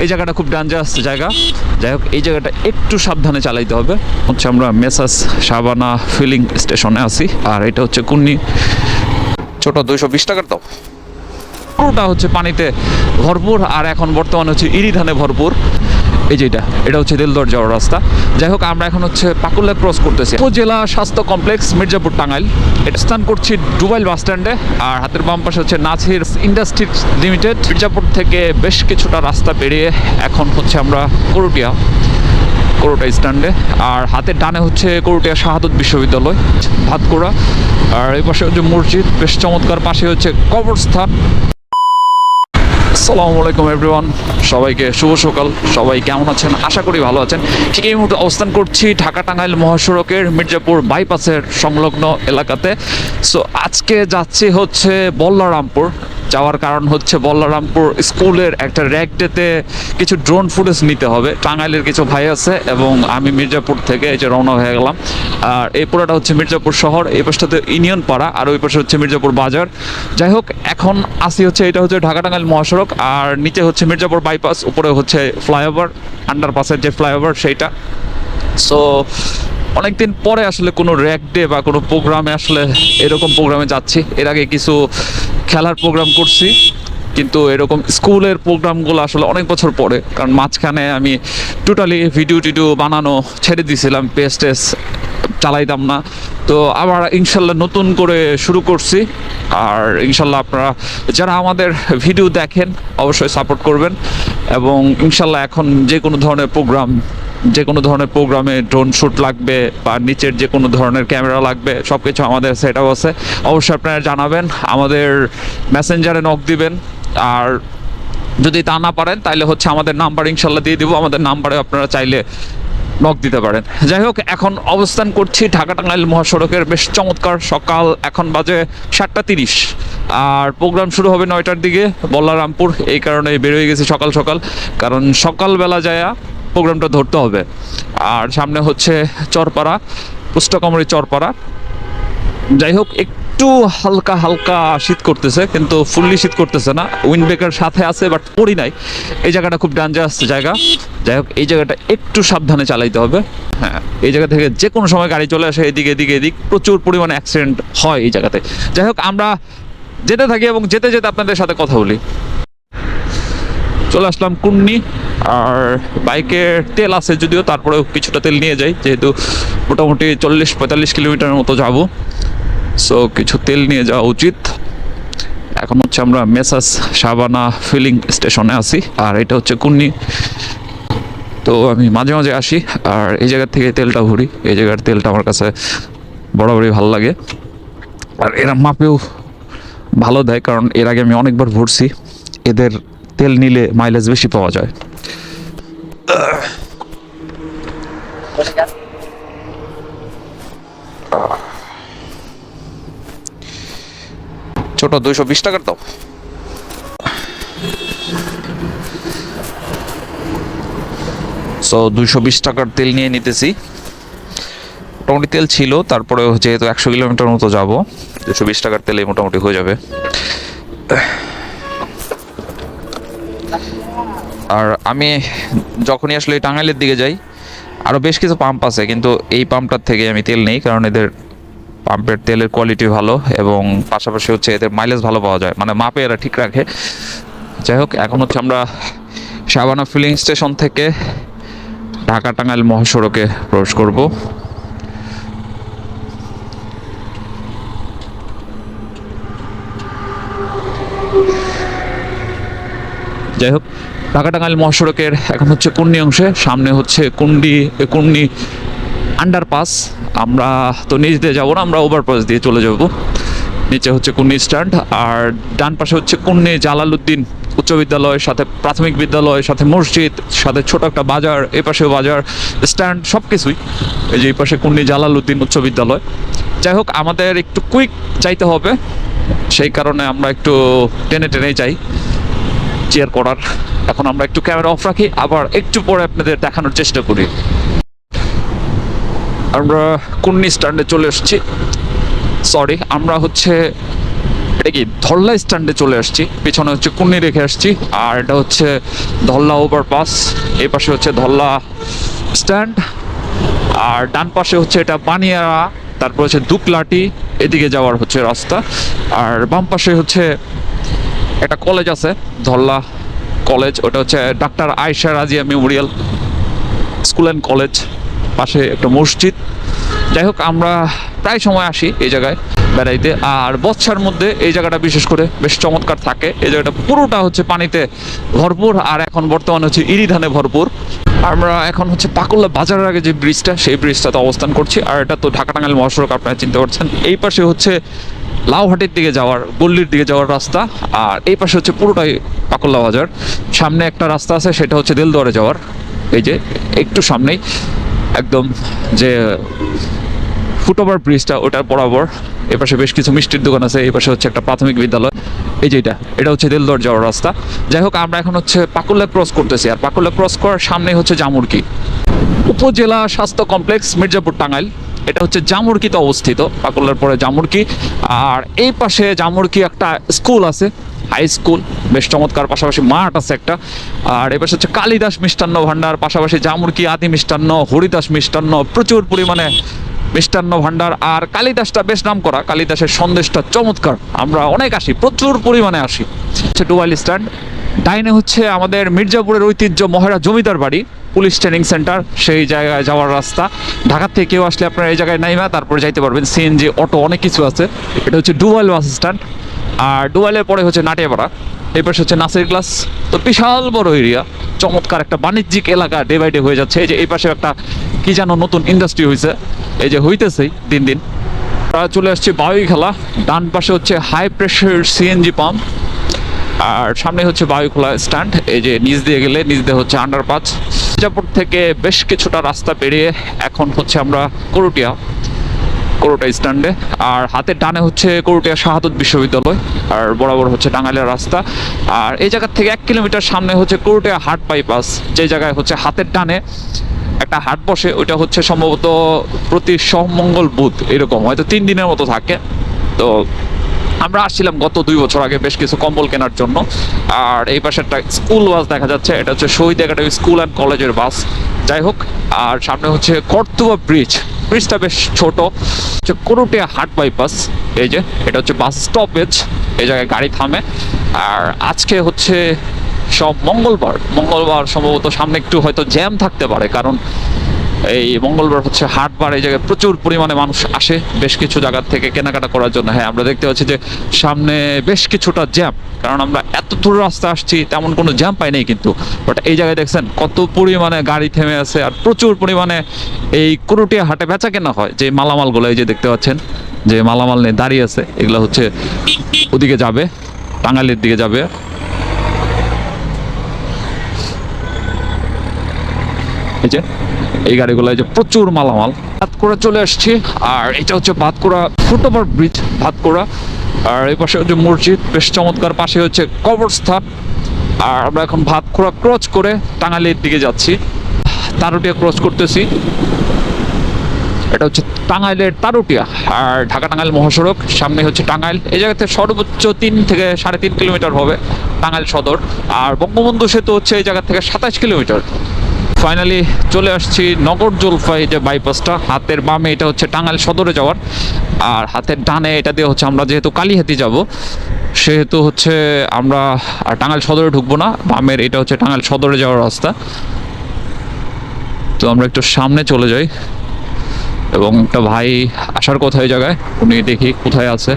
এই জায়গাটা খুব ডেঞ্জারাস জায়গা। যাই হোক, এই জায়গাটা একটু সাবধানে চালাইতে হবে। হচ্ছে আমরা মেসাস শাবানা ফিলিং স্টেশনে আছি, আর এটা হচ্ছে কুন্নি। ছোট 220 টাকার তো পুরোটা হচ্ছে পানিতে ভরপুর, আর এখন বর্তমানে হচ্ছে ইরি ধানে ভরপুর। এই যেটা, এটা হচ্ছে দিলদর যাওয়ার রাস্তা। যাই হোক, আমরা এখন হচ্ছে পাকুল্লা ক্রস করতেছি। উপজেলা স্বাস্থ্য কমপ্লেক্স মির্জাপুর টাঙ্গাইল। এটা স্থান করছি ডুবাইল বাস স্ট্যান্ডে, আর হাতের বাম পাশে হচ্ছে নাছির ইন্ডাস্ট্রিজ লিমিটেড। মির্জাপুর থেকে বেশ কিছুটা রাস্তা পেরিয়ে এখন হচ্ছে আমরা করুটিয়া স্ট্যান্ডে, আর হাতের ডানে হচ্ছে করুটিয়া শাহাদত বিশ্ববিদ্যালয় ভাতকুড়া, আর এই পাশে হচ্ছে মসজিদ, বেশ চমৎকার। পাশে হচ্ছে কবরস্থান। আসসালামু আলাইকুম এভরিওয়ান, সবাইকে শুভ সকাল। সবাই কেমন আছেন? আশা করি ভালো আছেন। ঠিক এই মুহূর্তে অবস্থান করছি ঢাকা টাঙ্গাইল মহাসড়কের মির্জাপুর বাইপাসের সংলগ্ন এলাকাতে। সো আজকে যাচ্ছি হচ্ছে বল্লারামপুর। যাওয়ার কারণ হচ্ছে বল্লারামপুর স্কুলের একটা র্যাক ডেতে কিছু ড্রোন ফুটেজ নিতে হবে। টাঙ্গাইলের কিছু ভাই আছে এবং আমি মির্জাপুর থেকে এই যে রওনা হয়ে গেলাম। আর এই পুরোটা হচ্ছে মির্জাপুর শহর, এই পাশটাতে ইউনিয়ন পাড়া, আর ওই পাশে হচ্ছে মির্জাপুর বাজার। যাই হোক, এখন আসি হচ্ছে এটা হচ্ছে ঢাকা টাঙ্গাইল মহাসড়ক, আর নিচে হচ্ছে মির্জাপুর বাইপাস, উপরে হচ্ছে ফ্লাইওভার, আন্ডারপাসের যে ফ্লাইওভার সেইটা। সো অনেকদিন পরে আসলে কোনো র্যাক ডে বা কোনো প্রোগ্রামে আসলে এরকম প্রোগ্রামে যাচ্ছি। এর আগে কিছু খেলার প্রোগ্রাম করছি, কিন্তু এরকম স্কুলের প্রোগ্রামগুলো আসলে অনেক বছর পরে, কারণ মাঝখানে আমি টোটালি ভিডিও বানানো ছেড়ে দিয়েছিলাম, পেজ টেস চালাইতাম না। তো আবার ইনশাল্লাহ নতুন করে শুরু করছি, আর ইনশাল্লাহ আপনারা যারা আমাদের ভিডিও দেখেন অবশ্যই সাপোর্ট করবেন। এবং ইনশাল্লাহ এখন যে কোনো ধরনের প্রোগ্রামে ড্রোন শ্যুট লাগবে বা নিচের যে কোনো ধরনের ক্যামেরা লাগবে, সব কিছু আমাদের সেট আপ আছে। অবশ্যই আপনারা জানাবেন, আমাদের মেসেঞ্জারে নক দিবেন। আর যদি তা না পারেন তাহলে হচ্ছে আমাদের নাম্বার ইনশাল্লাহ দিয়ে দিব, আমাদের নাম্বারে আপনারা চাইলে নক দিতে পারেন। যাই হোক, এখন অবস্থান করছি ঢাকা টাঙ্গাইল মহাসড়কের বেশ চমৎকার সকাল। এখন বাজে 7:30, আর প্রোগ্রাম শুরু হবে 9টার দিকে বল্লারামপুর। এই কারণে বের হয়ে গেছি সকাল সকাল, কারণ সকালবেলা যায় প্রোগ্রামটা ধরতে হবে। আর সামনে হচ্ছে চরপাড়া, পুস্তকামরি চরপাড়া। যাই হোক, একটু হালকা হালকা শীত করতেছে, কিন্তু ফুললি শীত করতেছে না। উইন্ড ব্রেকার সাথে আছে, বাট পড়ি নাই। এই জায়গাটা খুব ডেঞ্জারাস জায়গা। যাই হোক, এই জায়গাটা একটু সাবধানে চালাইতে হবে। হ্যাঁ, এই জায়গা থেকে যে কোনো সময় গাড়ি চলে আসে, এদিক প্রচুর পরিমাণে অ্যাক্সিডেন্ট হয় এই জায়গাতে। যাই হোক, আমরা যেতে থাকি এবং যেতে যেতে আপনাদের সাথে কথা বলি। চলে আসলাম কুন্নি, আর বাইকের তেল আছে যদিও, তারপরেও কিছুটা তেল নিয়ে যাই, যেহেতু মোটামুটি 40-45 কিলোমিটারের মতো যাব। সো কিছু তেল নিয়ে যাওয়া উচিত। এখন হচ্ছে আমরা মেসাস শাবানা ফিলিং স্টেশনে আছি, আর এটা হচ্ছে কুন্নি। তো আমি মাঝে মাঝে আসি, আর এই জায়গার থেকে তেলটা ভরি। এই জায়গার তেলটা আমার কাছে বরাবরই ভালো লাগে, আর এরা মাপেও ভালো দেয়, কারণ এর আগে আমি অনেকবার ভরছি। এদের তেল নিলে মাইলেজ বেশি পাওয়া যায়। ছোট 220 টাকার তো। সো 220 টাকার তেল নিয়ে নিতেছি। মোটামুটি তেল ছিল, তারপরে যেহেতু 100 কিলোমিটার মতো যাব, 220 টাকার তেলে মোটামুটি হয়ে যাবে। আর আমি যখনই আসলে টাঙ্গাইলের দিকে যাই, আরও বেশ কিছু পাম্প আছে, কিন্তু এই পাম্পটার থেকে আমি তেল নেই, কারণ এদের পাম্পের তেলের কোয়ালিটি ভালো, এবং পাশাপাশি হচ্ছে এদের মাইলেজ ভালো পাওয়া যায়, মানে মাপে এরা ঠিক রাখে। যাই হোক, এখন হচ্ছে আমরা শাবানা ফিলিং স্টেশন থেকে ঢাকা টাঙ্গাইল মহাসড়কে প্রবেশ করব। যাই হোক, ঢাকা টাঙ্গাইল মহাসড়কের এখন হচ্ছে কুন্নি অংশে, সামনে হচ্ছে কুন্নি আন্ডারপাস। আমরা তো নিচ দিয়ে যাবো না, আমরা ওভারপাস দিয়ে চলে যাব। নিচে হচ্ছে কুন্নি স্ট্যান্ড, আর ডান পাশে হচ্ছে কুন্নি জালালউদ্দিন উচ্চ বিদ্যালয়, সাথে প্রাথমিক বিদ্যালয়, সাথে মসজিদ, সাথে ছোট একটা বাজার, এ পাশেও বাজার, স্ট্যান্ড, সব কিছুই। এই যে এই পাশে কুন্নি জালালউদ্দিন উচ্চ বিদ্যালয়। যাই হোক, আমাদের একটু কুইক যাইতে হবে, সেই কারণে আমরা একটু টেনে যাই চেয়ার করার। এখন আমরা একটু ক্যামেরা অফ রাখি, আবার একটু পরে আপনাদের দেখানোর চেষ্টা করি। আমরা কুন্নি স্ট্যান্ডে চলে এসেছি। সরি, আমরা হচ্ছে এটা কি ধল্লা স্ট্যান্ডে চলে আসছি। পিছনে হচ্ছে কুন্নি রেখে আসছি, আর এটা হচ্ছে ধল্লা ওভারপাস। এই পাশে হচ্ছে ধল্লা স্ট্যান্ড, আর ডান পাশে হচ্ছে এটা বানিয়ারা, তারপর হচ্ছে দুকলাটি, এদিকে যাওয়ার হচ্ছে রাস্তা। আর বাম পাশে হচ্ছে একটা কলেজ আছে, ধল্লা কলেজ, ওটা হচ্ছে doctor Ayesha Razia Memorial school and college. পাশে একটা মসজিদ। যাই হোক, আমরা প্রায় সময় আসি এই জায়গায় বেড়াইতে, আর বর্ষার মধ্যে এই জায়গাটা বিশেষ করে বেশ চমৎকার থাকে। এই জায়গাটা পুরোটা হচ্ছে পানিতে ভরপুর, আর এখন বর্তমানে হচ্ছে ইরিধানে ভরপুর। আমরা এখন হচ্ছে পাকুল্লা বাজারের আগে যে ব্রিজটা, সেই ব্রিজটাতে অবস্থান করছি। আর এটা তো ঢাকা টাঙ্গাইল মহাসড়ক, আপনারা চিনতে পারছেন। এই পাশে হচ্ছে লাউহাটির দিকে যাওয়ার, গল্লির দিকে যাওয়ার রাস্তা, আর এই পাশে হচ্ছে পুরোটাই পাকুল্লা বাজার। সামনে একটা রাস্তা আছে, সেটা হচ্ছে দেলদুয়ারে যাওয়ার। এই যে একটু সামনেই একদম যে ফুটওভার ব্রিজটা, ওটার বরাবর এপাশে বেশ কিছু মিষ্টির দোকান আছে। এই পাশে হচ্ছে একটা প্রাথমিক বিদ্যালয়। এই যে এটা হচ্ছে দেলদুয়ার যাওয়ার রাস্তা। যাই হোক, আমরা এখন হচ্ছে পাকুল্লা ক্রস করতেছি, আর পাকুল্লা ক্রস করার সামনে হচ্ছে জামুরকি উপজেলা স্বাস্থ্য কমপ্লেক্স, মির্জাপুর, টাঙ্গাইল। এটা হচ্ছে জামুরকিতে অবস্থিত, পাকুল্লার পরে জামুরকি। আর এই পাশে জামুরকি একটা স্কুল আছে, হাই স্কুল, বেশ চমৎকার। পাশাপাশি মাঠ আছে একটা। আর এবার হচ্ছে কালিদাস মিষ্টান্ন ভান্ডার, পাশাপাশি জামুরকি আদি মিষ্টান্ন, হরিদাস মিষ্টান্ন, প্রচুর পরিমাণে মিষ্টান্ন ভান্ডার। আর কালিদাসটা বেশ নাম করা, কালিদাসের সন্দেশটা চমৎকার। আমরা অনেক আসি, প্রচুর পরিমাণে আসি। হচ্ছে ডুবাইল স্ট্যান্ড। ডাইনে হচ্ছে আমাদের মির্জাপুরের ঐতিহ্য মহেরা জমিদার বাড়ি, পুলিশ ট্রেনিং সেন্টার, সেই জায়গায় যাওয়ার রাস্তা। ঢাকা থেকে কেউ আসলে আপনারা এই জায়গায় নাইমা তারপরে যাইতে পারবেন, সিএনজি, অটো, অনেক কিছু আছে। এটা হচ্ছে ডুবাইল বাস স্ট্যান্ড। আর ডুবাইলের পরে হচ্ছে নাটিয়াপাড়া, এই পাশে হচ্ছে নাসির ক্লাস। তো বিশাল বড় এরিয়া, চমৎকার একটা বাণিজ্যিক এলাকা ডে বাই ডে হয়ে যাচ্ছে। এই যে এই পাশে একটা কি যেন নতুন ইন্ডাস্ট্রি হয়েছে, এই যে হইতেছেই দিন দিন। আমরা চলে আসছি বাউই খেলা। ডান পাশে হচ্ছে হাই প্রেশার সিএনজি পাম্প, আর সামনে হচ্ছে বায়ুখোলা স্ট্যান্ড। এই যে নিচ দিয়ে গেলে নিচ দিয়ে হচ্ছে আন্ডারপাস। মির্জাপুর থেকে বেশ কিছুটা রাস্তা পেরিয়ে এখন হচ্ছে আমরা করুটিয়া স্ট্যান্ডে। আর হাতের ডানে হচ্ছে করুটিয়া শাহাদত বিশ্ববিদ্যালয়, আর বরাবর হচ্ছে টাঙ্গাইলের রাস্তা। আর এই জায়গা থেকে 1 কিলোমিটার সামনে হচ্ছে করুটিয়া হাট বাইপাস, যে জায়গায় হচ্ছে হাতের ডানে একটা হাট বসে। ওইটা হচ্ছে সম্ভবত প্রতি সোমমঙ্গল বুধ, এরকম হয়তো 3 দিনের মতো থাকে। তো আমরা আসছিলাম গত 2 বছর আগে বেশ কিছু কম্বল কেনার জন্য। আর এই পাশে একটা স্কুল বাস দেখা যাচ্ছে, এটা হচ্ছে শহীদ একাডেমি স্কুল অ্যান্ড কলেজের বাস। যাই হোক, আর সামনে হচ্ছে করতুয়া ব্রিজটা বেশ ছোট। হচ্ছে করুটিয়া হাট বাইপাস, এই যে এটা হচ্ছে বাস স্টপেজ, এই জায়গায় গাড়ি থামে। আর আজকে হচ্ছে সব মঙ্গলবার সম্ভবত সামনে একটু হয়তো জ্যাম থাকতে পারে, কারণ এই মঙ্গলবার হচ্ছে হাটবার। এই জায়গায় প্রচুর পরিমাণে মানুষ আসে বেশ কিছু জায়গা থেকে কেনাকাটা করার জন্য। হ্যাঁ, আমরা দেখতে পাচ্ছি যে সামনে বেশ কিছুটা জ্যাম, কারণ আমরা এত দূর রাস্তা আসছি, তেমন কোনো জ্যাম পাই নাই কিন্তু। বাট এই জায়গায় দেখছেন কত পরিমাণে গাড়ি থেমে আছে, আর প্রচুর পরিমাণে এই করুটিয়া হাটে বেচা কেনা হয়। যে মালামালগুলো এই যে দেখতে পাচ্ছেন, যে মালামাল নিয়ে দাঁড়িয়ে আছে, এগুলো হচ্ছে ওদিকে যাবে, টাঙ্গাইলের দিকে যাবে। এই যে এই গাড়িগুলো, যে প্রচুর মালামাল। ভাতকুড়া চলে আসছি, আর এটা হচ্ছে ভাতকুড়া ফুটওভার ব্রিজ, ভাতকুড়া। আর এই পাশে হচ্ছে মসজিদ, বেশ চমৎকার। পাশে হচ্ছে কবরস্থান। আর আমরা এখন ভাতকুড়া ক্রস করে টাঙ্গাইলের দিকে যাচ্ছি, তারুটিয়া ক্রস করতেছি। এটা হচ্ছে টাঙ্গাইলের তারুটিয়া, আর ঢাকা টাঙ্গাইল মহাসড়ক। সামনে হচ্ছে টাঙ্গাইল। এই জায়গাতে সর্বোচ্চ 3 থেকে 3.5 কিলোমিটার হবে টাঙ্গাইল সদর। আর বঙ্গবন্ধু সেতু হচ্ছে এই জায়গা থেকে 27 কিলোমিটার। ফাইনালি চলে আসছি নগর জলপাই যে বাইপাসটা, হাতের বামে এটা হচ্ছে টাঙ্গাইল সদরে যাওয়ার, আর হাতের ডানে এটা দিয়ে হচ্ছে আমরা যেহেতু কালীহাতি যাব, সেহেতু হচ্ছে আমরা আর টাঙ্গাইল সদরে ঢুকবো না। বামের এটা হচ্ছে টাঙ্গাইল সদরে যাওয়ার রাস্তা। তো আমরা একটু সামনে চলে যাই, এবং একটা ভাই আসার কথা এই জায়গায়, উনি দেখি কোথায় আছে।